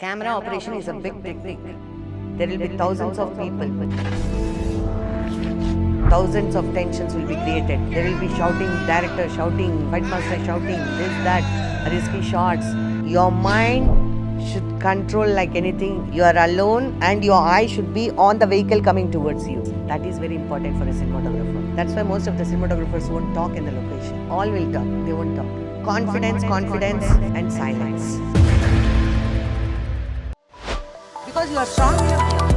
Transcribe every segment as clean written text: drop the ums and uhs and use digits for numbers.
Camera operation is a big technique. There will be thousands of people. Thousands of tensions will be created. There will be shouting, director shouting, fight master shouting, this, that, risky shots. Your mind should control like anything. You are alone and your eye should be on the vehicle coming towards you. That is very important for a cinematographer. That's why most of the cinematographers won't talk in the location. All will talk, they won't talk. Confidence, and silence. Because you are strong enough here.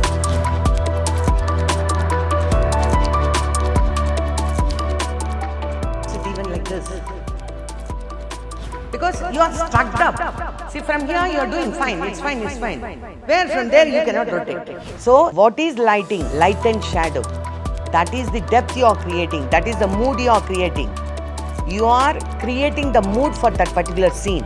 It's even like this. Because you are stuck up. See, from here you are doing fine. It's fine. Where from there you cannot rotate. So, what is lighting? Light and shadow. That is the depth you are creating. That is the mood you are creating. You are creating the mood for that particular scene.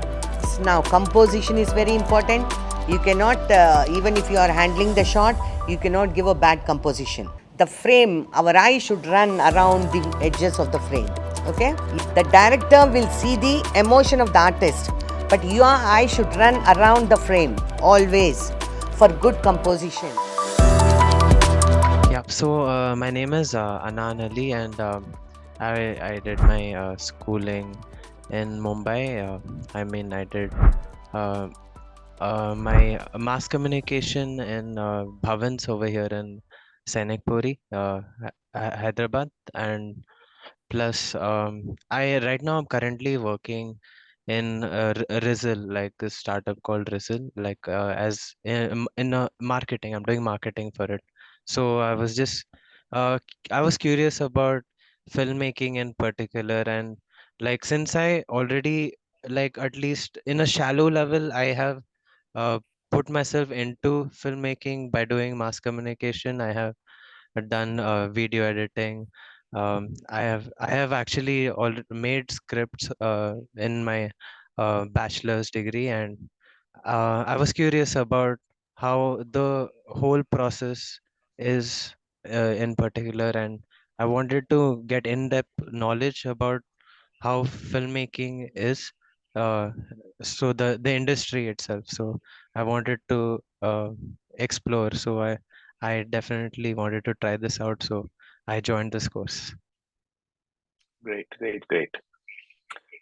Now, composition is very important. You cannot, even if you are handling the shot, you cannot give a bad composition. The frame, our eye should run around the edges of the frame. Okay? The director will see the emotion of the artist, but your eye should run around the frame always for good composition. Yeah, so my name is Anan Ali, and I did my schooling in Mumbai. I did my mass communication in Bhavans over here in Cinematography, Hyderabad, and plus I right now I'm currently working in Rizzle, like a startup called Rizzle, like as in marketing. I'm doing marketing for it. So I was curious about filmmaking in particular, and like since I already, like, at least in a shallow level, I have uh, put myself into filmmaking by doing mass communication. I have done video editing. I have actually made scripts in my bachelor's degree, and I was curious about how the whole process is in particular, and I wanted to get in-depth knowledge about how filmmaking is, uh, so the industry itself. So I wanted to explore. So I definitely wanted to try this out. So I joined this course. Great.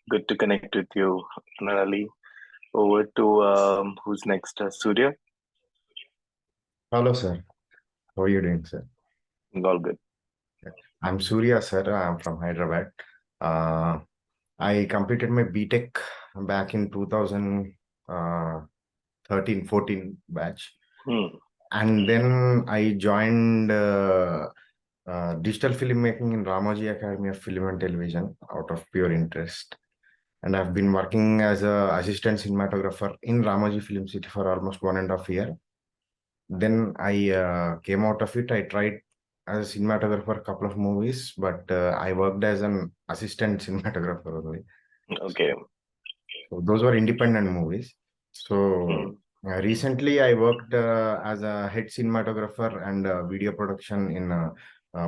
Good to connect with you, Nalali. Over to who's next? Surya? Hello, sir. How are you doing, sir? All good. I'm Surya, sir. I'm from Hyderabad. Uh, I completed my BTech back in 2013-14 batch. And then I joined digital filmmaking in Ramoji Academy of Film and Television out of pure interest. And I've been working as an assistant cinematographer in Ramoji Film City for almost 1.5 years. Then I came out of it. I tried as a cinematographer for a couple of movies, but I worked as an assistant cinematographer only. Okay. So those were independent movies. So recently I worked as a head cinematographer and video production in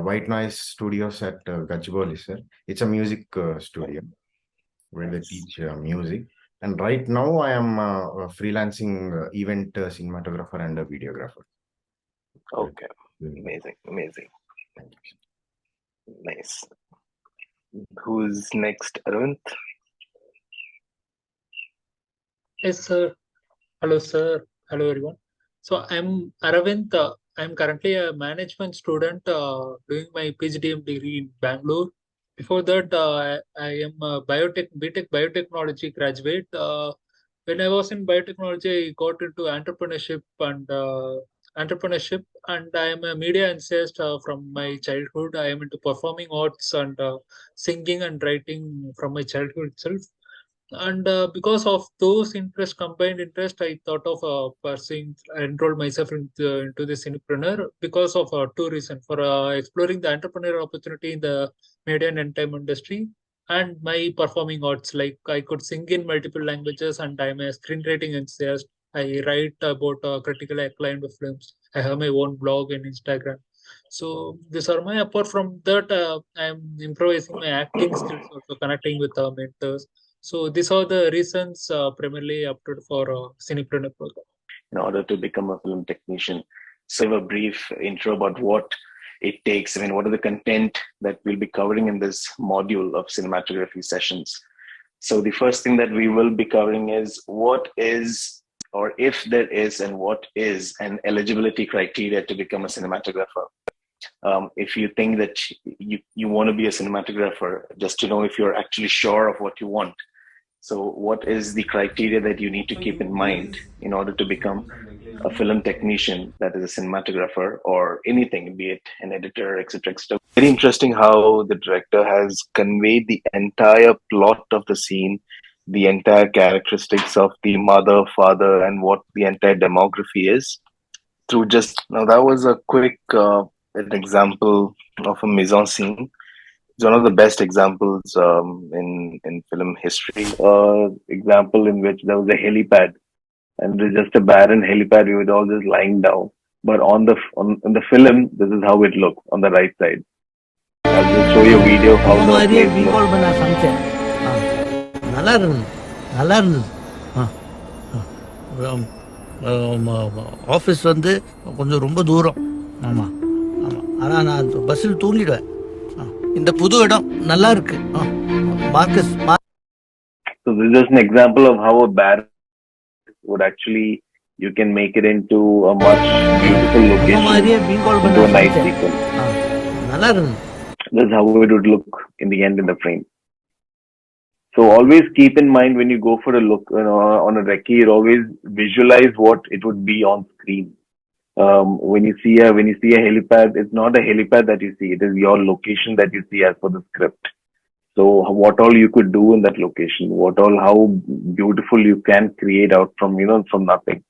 White Noise Studios at Gachibowli, sir. It's a music studio where they teach music. And right now I am a freelancing event cinematographer and a videographer. Okay. Amazing. Nice. Who's next, Arvind? Yes, sir. Hello, sir. Hello, everyone. So I'm Aravind. I'm currently a management student doing my PhD degree in Bangalore. Before that, I am a BTech biotechnology graduate. When I was in biotechnology, I got into entrepreneurship, and I am a media enthusiast from my childhood. I am into performing arts and singing and writing from my childhood itself. And because of those combined interest, I thought of enrolled myself into the Cinepreneur because of two reasons: for exploring the entrepreneur opportunity in the media and entertainment industry, and my performing arts. Like, I could sing in multiple languages, and I'm a screenwriting enthusiast. I write about critically acclaimed films. I have my own blog and Instagram. So these are my. Apart from that, I'm improvising my acting skills, also connecting with mentors. So these are the reasons primarily opted for Cinepreneur program. in order to become a film technician. So I have a brief intro about what it takes. I mean, what are the content that we'll be covering in this module of cinematography sessions? So the first thing that we will be covering is what is, or if there is, and what is an eligibility criteria to become a cinematographer. If you think that you want to be a cinematographer, just to know if you're actually sure of what you want. So what is the criteria that you need to keep in mind in order to become a film technician, that is a cinematographer, or anything, be it an editor, etc., etc. Very interesting how the director has conveyed the entire plot of the scene, the entire characteristics of the mother, father, and what the entire demography is through just now. That was a quick an example of a mise en scene. It's one of the best examples in film history. Example in which there was a helipad, and there's just a barren helipad. We were all just lying down. But on the film, this is how it looked on the right side. I'll just show you a video of how the place looks. நல்லா இருந்தது நல்லா இருந்தது office வந்து கொஞ்சம் ரொம்ப தூரம் ஆமாம் ஆமாம் ஆனால் நான் பஸ்ஸில் தூங்கிடுவேன் இந்த புது இடம் நல்லா இருக்கு Marcus. So this is just an example of how a barren would actually, you can make it into a much beautiful location, into a nice sequence. நல்லா இருந்தது. That's how it would look in the end in the frame. So always keep in mind when you go for a look on a recce, always visualize what it would be on screen. When you see a helipad, it's not a helipad that you see; it is your location that you see as per the script. So what all you could do in that location, how beautiful you can create out from from nothing.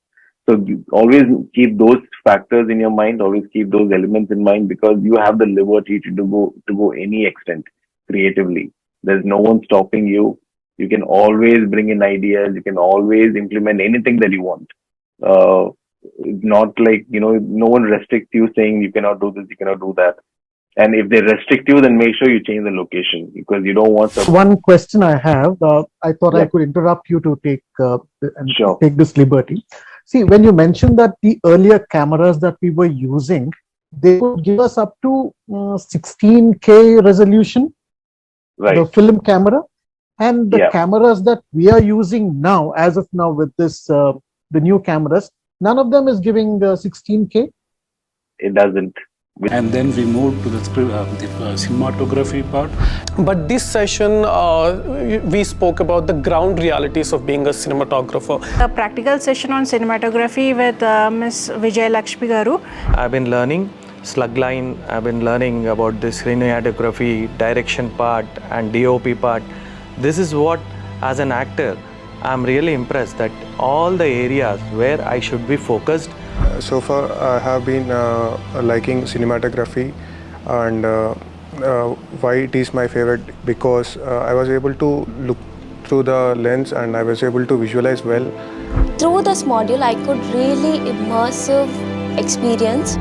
So you always keep those factors in your mind. Always keep those elements in mind, because you have the liberty to go any extent creatively. There's no one stopping you. You can always bring in ideas. You can always implement anything that you want. It's not like, no one restricts you saying you cannot do this, you cannot do that. And if they restrict you, then make sure you change the location, because you don't want to. One question I have, I thought I could interrupt you to take this liberty. See, when you mentioned that the earlier cameras that we were using, they would give us up to 16K resolution. Right. The film camera, and the cameras that we are using now, as of now, with this the new cameras, none of them is giving 16K. It doesn't. And then we moved to the cinematography part. But this session, we spoke about the ground realities of being a cinematographer. A practical session on cinematography with Ms. Vijay Lakshmi Garu. I've been learning slug line. I've been learning about this cinematography, direction part and DOP part. This is what, as an actor, I'm really impressed that all the areas where I should be focused. So far, I have been liking cinematography, and why it is my favorite, because I was able to look through the lens and I was able to visualize well. Through this module, I could really immersive experience.